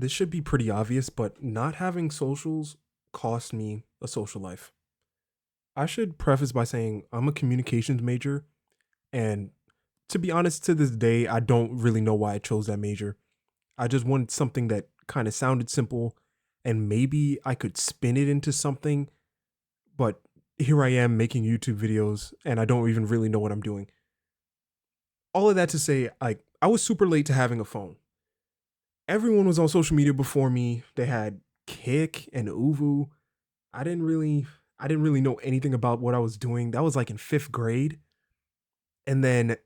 This should be pretty obvious, but not having socials cost me a social life. I should preface by saying I'm a communications major, and to be honest, to this day, I don't really know why I chose that major. I just wanted something that kind of sounded simple, and maybe I could spin it into something, but here I am making YouTube videos, and I don't even really know what I'm doing. All of that to say, like, I was super late to having a phone. Everyone was on social media before me. They had Kick and Uvu. I didn't really I didn't really know anything about what I was doing. That was like in 5th grade. And then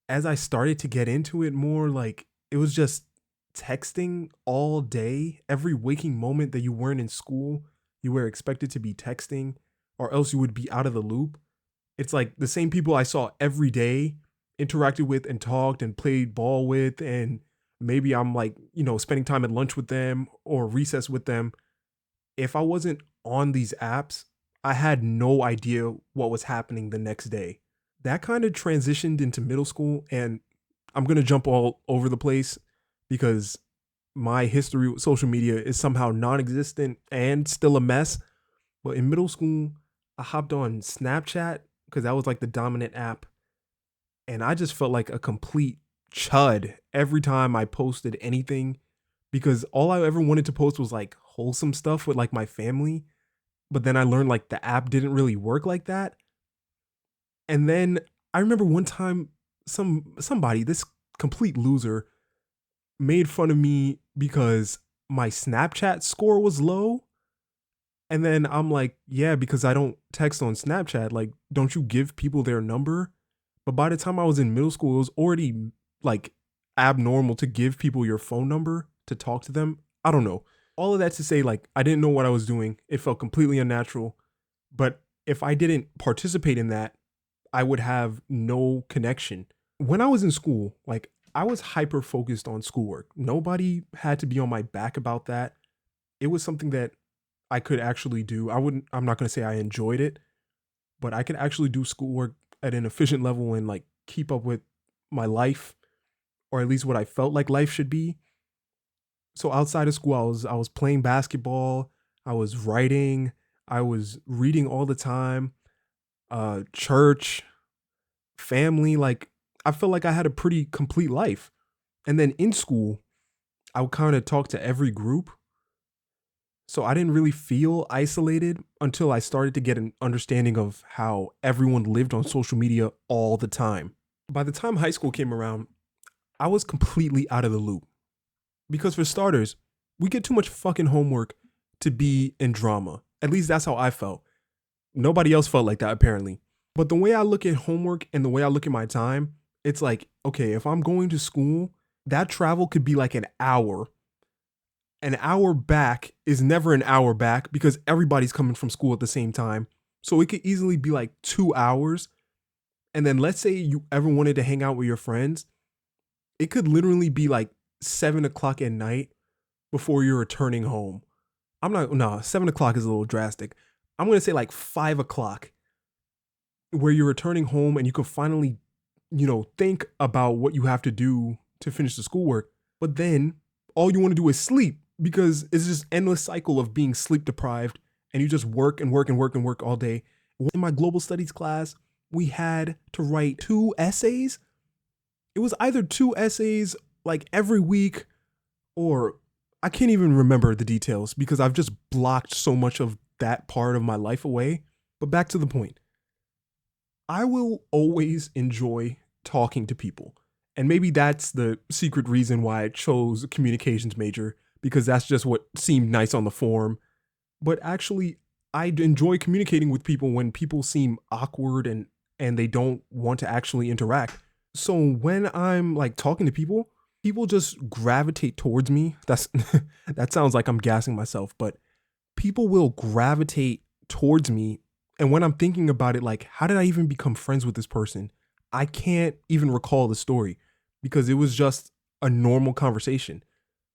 as I started to get into it more, like it was just texting all day. Every waking moment that you weren't in school, you were expected to be texting or else you would be out of the loop. It's like the same people I saw every day, interacted with and talked and played ball with, and maybe I'm like, spending time at lunch with them or recess with them. If I wasn't on these apps, I had no idea what was happening the next day. That kind of transitioned into middle school, and I'm going to jump all over the place because my history with social media is somehow non-existent and still a mess. But in middle school, I hopped on Snapchat because that was like the dominant app, and I just felt like a complete chud every time I posted anything because all I ever wanted to post was like wholesome stuff with like my family. But then I learned like the app didn't really work like that. And then I remember one time somebody, this complete loser, made fun of me because my Snapchat score was low. And then I'm like, yeah, because I don't text on Snapchat. Like, don't you give people their number? But by the time I was in middle school, it was already like abnormal to give people your phone number to talk to them. I don't know. All of that to say, like, I didn't know what I was doing. It felt completely unnatural. But if I didn't participate in that, I would have no connection. When I was in school, like, I was hyper focused on schoolwork. Nobody had to be on my back about that. It was something that I could actually do. I'm not going to say I enjoyed it, but I could actually do schoolwork at an efficient level and like keep up with my life, or at least what I felt like life should be. So outside of school, I was playing basketball, I was writing, I was reading all the time, church, family, like I felt like I had a pretty complete life. And then in school, I would kind of talk to every group. So I didn't really feel isolated until I started to get an understanding of how everyone lived on social media all the time. By the time high school came around, I was completely out of the loop. Because for starters, we get too much fucking homework to be in drama. At least that's how I felt. Nobody else felt like that apparently. But the way I look at homework and the way I look at my time, it's like, okay, if I'm going to school, that travel could be like an hour back is never an hour back because everybody's coming from school at the same time. So it could easily be like 2 hours. And then let's say you ever wanted to hang out with your friends, it could literally be like 7 o'clock at night before you're returning home. I'm not, no, 7 o'clock is a little drastic. I'm going to say like 5 o'clock where you're returning home and you can finally, think about what you have to do to finish the schoolwork. But then all you want to do is sleep because it's just endless cycle of being sleep deprived and you just work and work and work and work all day. In my global studies class, we had to write 2 essays. It was either 2 essays like every week, or I can't even remember the details because I've just blocked so much of that part of my life away. But back to the point, I will always enjoy talking to people. And maybe that's the secret reason why I chose a communications major, because that's just what seemed nice on the form. But actually, I enjoy communicating with people when people seem awkward and they don't want to actually interact. So when I'm like talking to people, people just gravitate towards me. That's that sounds like I'm gassing myself, but people will gravitate towards me. And when I'm thinking about it, like, how did I even become friends with this person? I can't even recall the story because it was just a normal conversation.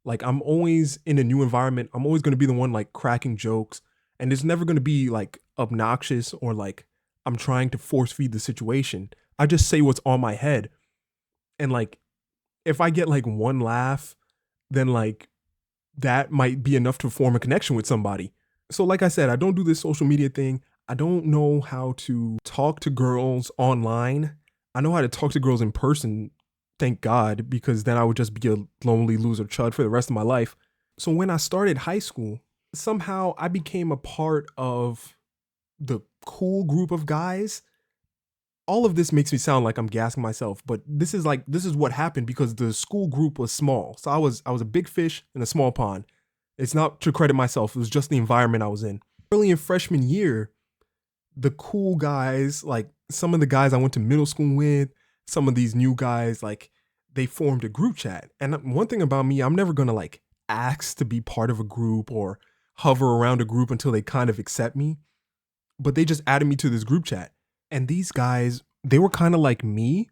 Like, I'm always in a new environment. I'm always going to be the one like cracking jokes. And it's never going to be like obnoxious or like I'm trying to force feed the situation. I just say what's on my head. And like, if I get like one laugh, then like that might be enough to form a connection with somebody. So, like I said, I don't do this social media thing. I don't know how to talk to girls online. I know how to talk to girls in person, thank God, because then I would just be a lonely loser chud for the rest of my life. So, when I started high school, somehow I became a part of the cool group of guys. All of this makes me sound like I'm gassing myself, but this is what happened because the school group was small. So I was a big fish in a small pond. It's not to credit myself, it was just the environment I was in. Early in freshman year, the cool guys, like some of the guys I went to middle school with, some of these new guys, like they formed a group chat. And one thing about me, I'm never gonna like ask to be part of a group or hover around a group until they kind of accept me. But they just added me to this group chat. And these guys, they were kind of like me,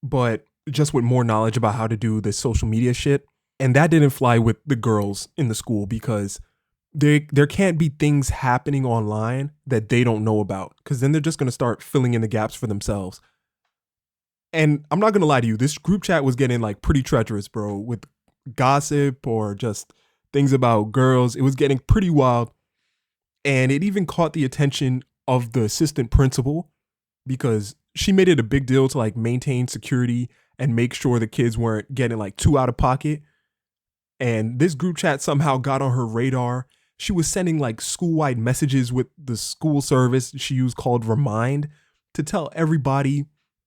but just with more knowledge about how to do this social media shit. And that didn't fly with the girls in the school because there can't be things happening online that they don't know about because then they're just going to start filling in the gaps for themselves. And I'm not going to lie to you, this group chat was getting like pretty treacherous, bro, with gossip or just things about girls. It was getting pretty wild. And it even caught the attention of the assistant principal because she made it a big deal to like maintain security and make sure the kids weren't getting like too out of pocket. And this group chat somehow got on her radar. She was sending like school-wide messages with the school service she used called Remind to tell everybody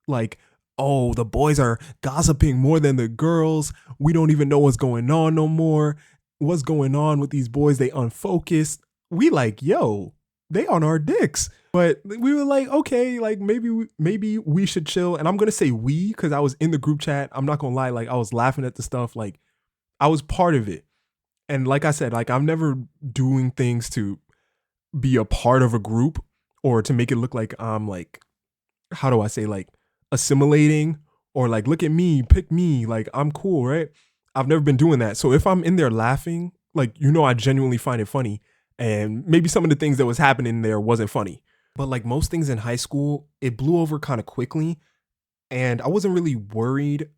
like, oh, the boys are gossiping more than the girls. We don't even know what's going on no more. What's going on with these boys? They unfocused. We like, yo, they on our dicks. But we were like, okay, like maybe we should chill. And I'm gonna say we because I was in the group chat. I'm not gonna lie, like I was laughing at the stuff. Like I was part of it. And like I said, like I'm never doing things to be a part of a group or to make it look like I'm like, how do I say, like assimilating or like, look at me, pick me, like I'm cool, right? I've never been doing that. So if I'm in there laughing, like, I genuinely find it funny. And maybe some of the things that was happening there wasn't funny. But like most things in high school, it blew over kind of quickly. And I wasn't really worried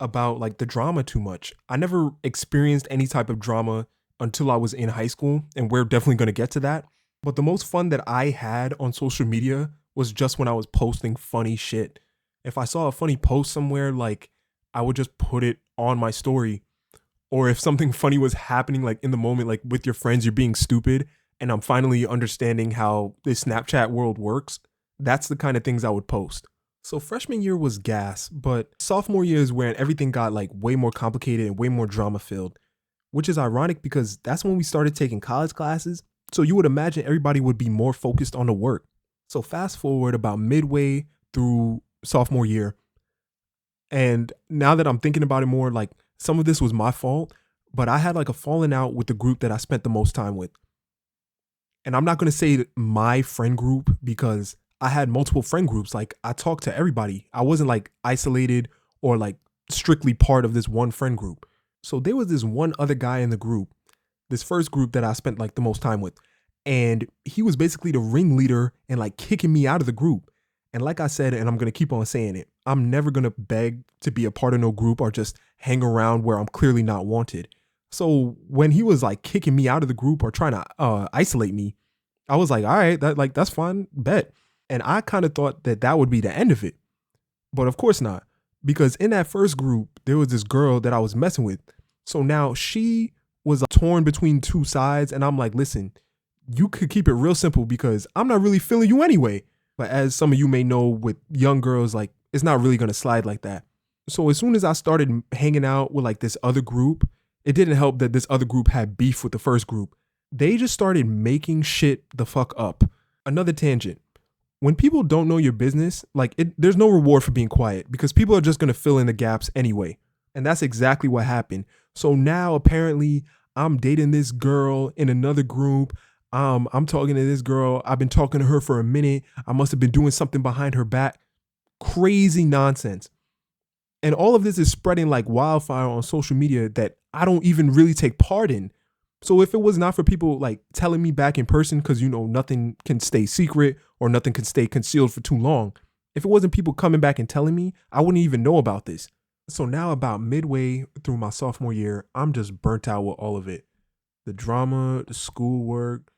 about like the drama too much. I never experienced any type of drama until I was in high school, and we're definitely going to get to that. But the most fun that I had on social media was just when I was posting funny shit. If I saw a funny post somewhere, like I would just put it on my story. Or if something funny was happening like in the moment, like with your friends, you're being stupid, and I'm finally understanding how this Snapchat world works, that's the kind of things I would post. So freshman year was gas, but sophomore year is where everything got like way more complicated and way more drama filled, which is ironic because that's when we started taking college classes. So you would imagine everybody would be more focused on the work. So fast forward about midway through sophomore year. And now that I'm thinking about it more, like some of this was my fault, but I had like a falling out with the group that I spent the most time with. And I'm not going to say my friend group because I had multiple friend groups. Like I talked to everybody. I wasn't like isolated or like strictly part of this one friend group. So there was this one other guy in the group, this first group that I spent like the most time with. And he was basically the ringleader and like kicking me out of the group. And like I said, and I'm going to keep on saying it, I'm never going to beg to be a part of no group or just hang around where I'm clearly not wanted. So when he was like kicking me out of the group or trying to isolate me, I was like, all right, that's fine, bet. And I kind of thought that that would be the end of it. But of course not, because in that first group, there was this girl that I was messing with. So now she was torn between two sides. And I'm like, listen, you could keep it real simple because I'm not really feeling you anyway. But as some of you may know with young girls, like it's not really going to slide like that. So as soon as I started hanging out with like this other group, it didn't help that this other group had beef with the first group. They just started making shit the fuck up. Another tangent. When people don't know your business, like there's no reward for being quiet because people are just going to fill in the gaps anyway. And that's exactly what happened. So now apparently I'm dating this girl in another group. I'm talking to this girl. I've been talking to her for a minute. I must have been doing something behind her back. Crazy nonsense. And all of this is spreading like wildfire on social media that I don't even really take part in. So if it was not for people like telling me back in person, because nothing can stay secret or nothing can stay concealed for too long. If it wasn't people coming back and telling me, I wouldn't even know about this. So now about midway through my sophomore year, I'm just burnt out with all of it. the drama, the schoolwork,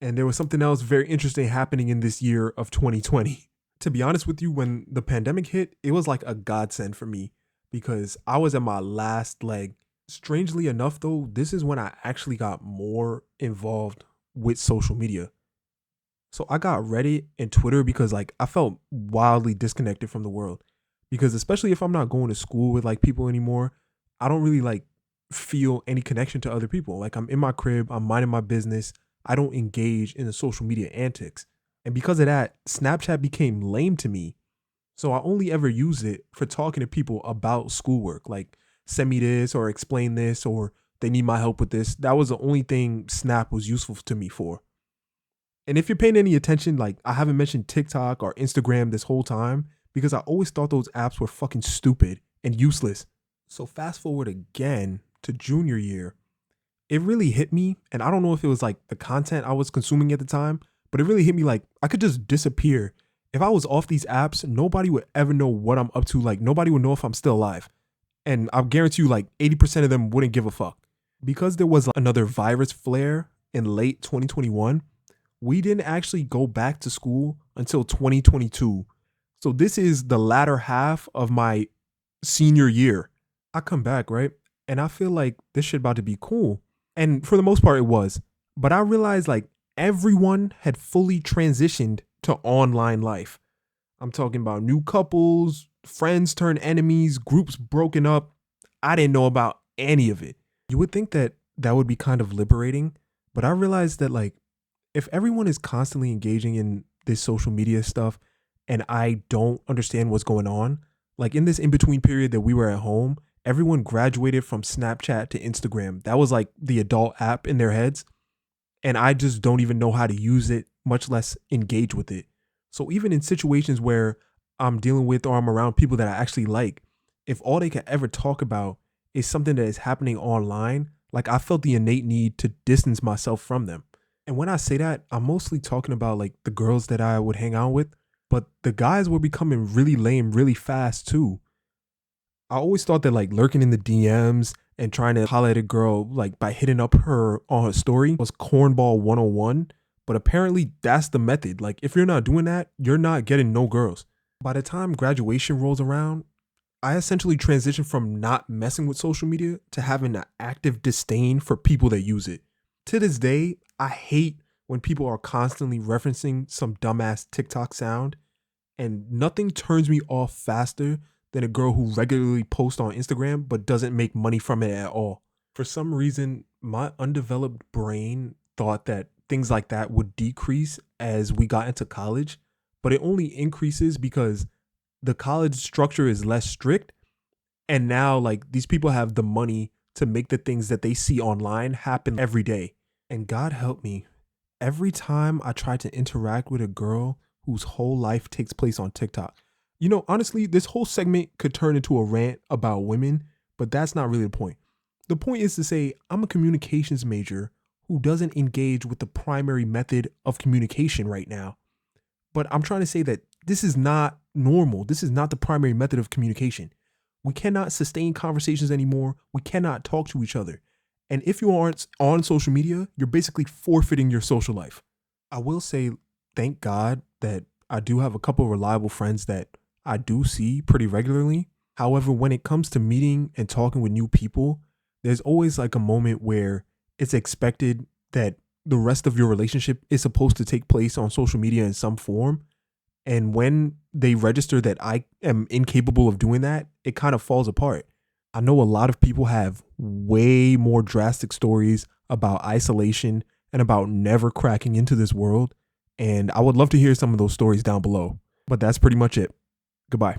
and there was something else very interesting happening in this year of 2020. To be honest with you, when the pandemic hit, it was like a godsend for me because I was at my last leg. Strangely enough, though, this is when I actually got more involved with social media. So I got Reddit and Twitter because like I felt wildly disconnected from the world. Because especially if I'm not going to school with like people anymore, I don't really like feel any connection to other people. Like I'm in my crib, I'm minding my business. I don't engage in the social media antics. And because of that, Snapchat became lame to me. So I only ever use it for talking to people about schoolwork, like send me this or explain this or they need my help with this. That was the only thing Snap was useful to me for. And if you're paying any attention, like I haven't mentioned TikTok or Instagram this whole time because I always thought those apps were fucking stupid and useless. So fast forward again to junior year, it really hit me. And I don't know if it was like the content I was consuming at the time, but it really hit me like I could just disappear. If I was off these apps, nobody would ever know what I'm up to. Like nobody would know if I'm still alive. And I'll guarantee you like 80% of them wouldn't give a fuck. Because there was another virus flare in late 2021, we didn't actually go back to school until 2022. So this is the latter half of my senior year. I come back, right? And I feel like this shit about to be cool. And for the most part, it was. But I realized like everyone had fully transitioned to online life. I'm talking about new couples, friends turned enemies, groups broken up. I didn't know about any of it. You would think that that would be kind of liberating, but I realized that like if everyone is constantly engaging in this social media stuff and I don't understand what's going on, like in this in between period that we were at home, everyone graduated from Snapchat to Instagram. That was like the adult app in their heads. And I just don't even know how to use it, much less engage with it. So even in situations where I'm dealing with or I'm around people that I actually like, if all they can ever talk about is something that is happening online, like I felt the innate need to distance myself from them. And when I say that, I'm mostly talking about like the girls that I would hang out with, but the guys were becoming really lame really fast too. I always thought that like lurking in the DMs and trying to holler at a girl like by hitting up her on her story was cornball 101. But apparently that's the method. Like if you're not doing that, you're not getting no girls. By the time graduation rolls around, I essentially transitioned from not messing with social media to having an active disdain for people that use it. To this day, I hate when people are constantly referencing some dumbass TikTok sound, and nothing turns me off faster than a girl who regularly posts on Instagram but doesn't make money from it at all. For some reason, my undeveloped brain thought that things like that would decrease as we got into college, but it only increases because the college structure is less strict. And now, like, these people have the money to make the things that they see online happen every day. And God help me, every time I try to interact with a girl whose whole life takes place on TikTok, you know, honestly, this whole segment could turn into a rant about women, but that's not really the point. The point is to say I'm a communications major who doesn't engage with the primary method of communication right now. But I'm trying to say that this is not normal. This is not the primary method of communication. We cannot sustain conversations anymore. We cannot talk to each other. And if you aren't on social media, you're basically forfeiting your social life. I will say, thank God that I do have a couple of reliable friends that I do see pretty regularly. However, when it comes to meeting and talking with new people, there's always like a moment where it's expected that the rest of your relationship is supposed to take place on social media in some form. And when they register that I am incapable of doing that, it kind of falls apart. I know a lot of people have way more drastic stories about isolation and about never cracking into this world. And I would love to hear some of those stories down below. But that's pretty much it. Goodbye.